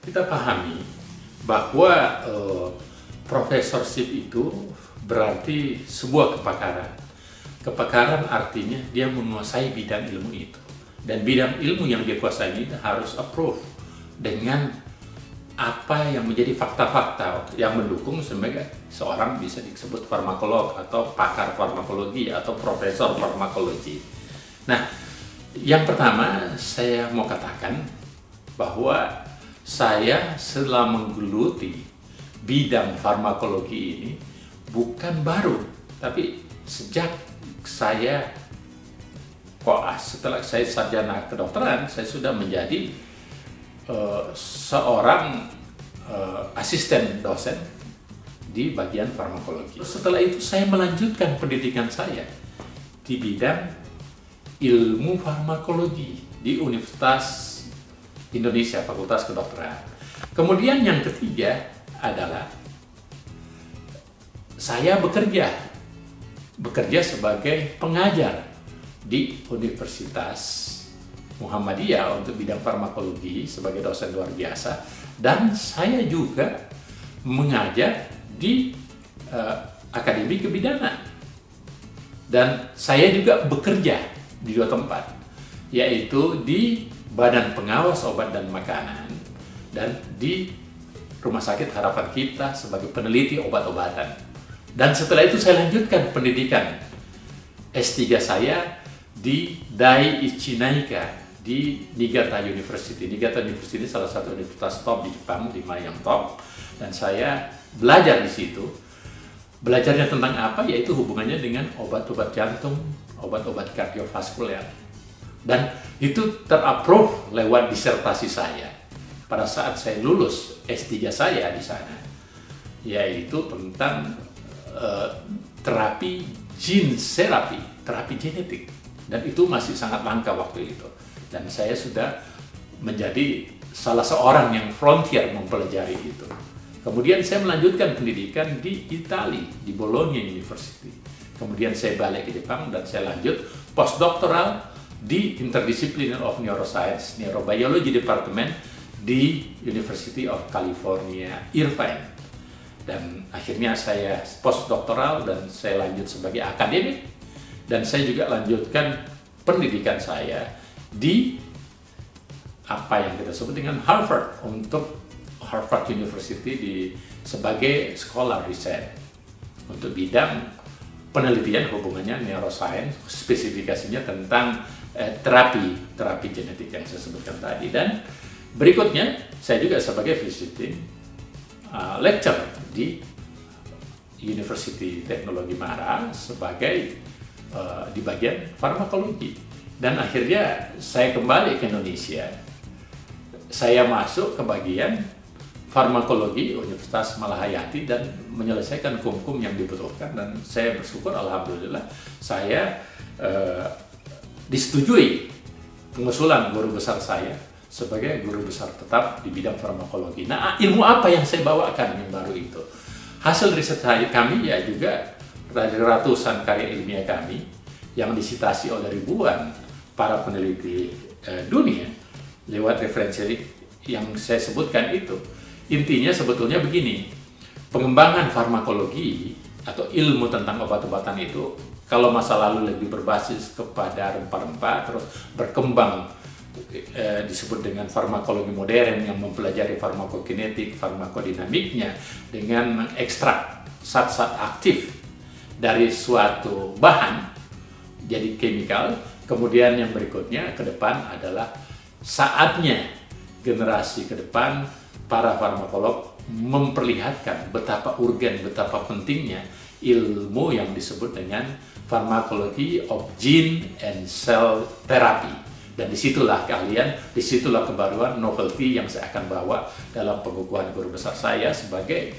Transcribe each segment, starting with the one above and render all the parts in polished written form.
kita pahami bahwa profesorship itu berarti sebuah kepakaran. Kepakaran artinya dia menguasai bidang ilmu itu. Dan bidang ilmu yang dia kuasai ini harus approve dengan apa yang menjadi fakta-fakta yang mendukung sebagai seorang bisa disebut farmakolog atau pakar farmakologi atau profesor farmakologi. Nah, yang pertama saya mau katakan bahwa saya setelah menggeluti bidang farmakologi ini bukan baru, tapi sejak setelah saya sarjana kedokteran, saya sudah menjadi seorang asisten dosen di bagian farmakologi. Setelah itu saya melanjutkan pendidikan saya di bidang ilmu farmakologi di Universitas Indonesia, Fakultas Kedokteran. Kemudian yang ketiga adalah saya bekerja sebagai pengajar di Universitas Muhammadiyah untuk bidang farmakologi sebagai dosen luar biasa, dan saya juga mengajar di Akademi Kebidanan, dan saya juga bekerja di dua tempat, yaitu di Badan Pengawas Obat dan Makanan dan di Rumah Sakit Harapan Kita sebagai peneliti obat-obatan. Dan setelah itu saya lanjutkan pendidikan S3 saya di Dai Ichinaika di Niigata University. Niigata University ini salah satu universitas top di Jepang, 5 yang top, dan saya belajar di situ. Belajarnya tentang apa? Yaitu hubungannya dengan obat-obat jantung, obat-obat kardiovaskuler. Dan itu terapprove lewat disertasi saya pada saat saya lulus S3 saya di sana, yaitu tentang terapi gene therapy, terapi genetik, dan itu masih sangat langka waktu itu. Dan saya sudah menjadi salah seorang yang frontier mempelajari itu. Kemudian saya melanjutkan pendidikan di Italia, di Bologna University. Kemudian saya balik ke Jepang dan saya lanjut postdoctoral di Interdisciplinary of Neuroscience, Neurobiology Department di University of California, Irvine. Dan akhirnya saya postdoktoral dan saya lanjut sebagai akademik, dan saya juga lanjutkan pendidikan saya di apa yang kita sebut dengan Harvard, untuk Harvard University sebagai sekolah riset untuk bidang penelitian hubungannya neuroscience, spesifikasinya tentang terapi genetik yang saya sebutkan tadi. Dan berikutnya saya juga sebagai visiting lecturer di University Teknologi Mara sebagai di bagian farmakologi. Dan akhirnya saya kembali ke Indonesia. Saya masuk ke bagian farmakologi Universitas Malahayati dan menyelesaikan hukum yang dibutuhkan, dan saya bersyukur alhamdulillah saya disetujui pengusulan guru besar saya sebagai guru besar tetap di bidang farmakologi. Nah, ilmu apa yang saya bawakan yang baru itu? Hasil riset kami ya juga dari ratusan karya ilmiah kami yang disitasi oleh ribuan para peneliti dunia lewat referensi yang saya sebutkan itu. Intinya sebetulnya begini, pengembangan farmakologi atau ilmu tentang obat-obatan itu kalau masa lalu lebih berbasis kepada rempah-rempah, terus berkembang disebut dengan farmakologi modern yang mempelajari farmakokinetik, farmakodinamiknya dengan mengekstrak zat-zat aktif dari suatu bahan jadi kimikal. Kemudian yang berikutnya ke depan adalah saatnya generasi ke depan para farmakolog memperlihatkan betapa urgen, betapa pentingnya ilmu yang disebut dengan farmakologi of gene and cell therapy. Dan disitulah kebaruan, novelty yang saya akan bawa dalam pengukuhan guru besar saya sebagai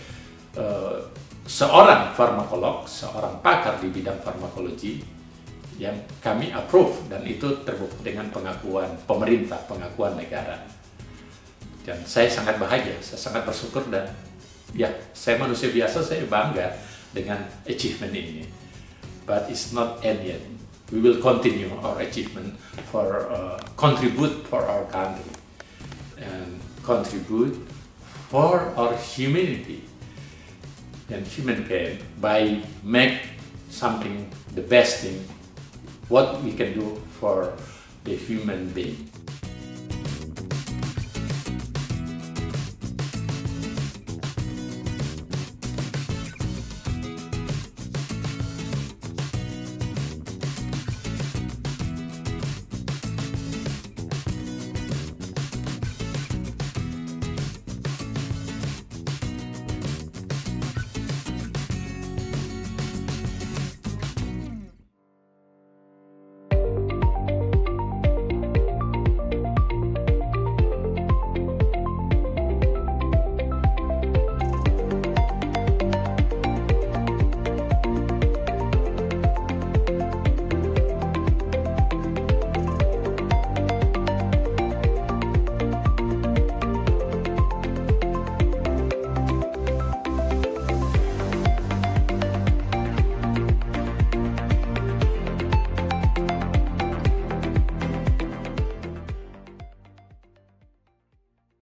seorang farmakolog, seorang pakar di bidang farmakologi yang kami approve, dan itu terbukti dengan pengakuan pemerintah, pengakuan negara. Dan saya sangat bahagia, saya sangat bersyukur, dan ya, saya manusia biasa, saya bangga dengan achievement ini. But it's not end yet. We will continue our achievement for contribute for our country. And contribute for our humanity and humankind by make something the best thing what we can do for the human being.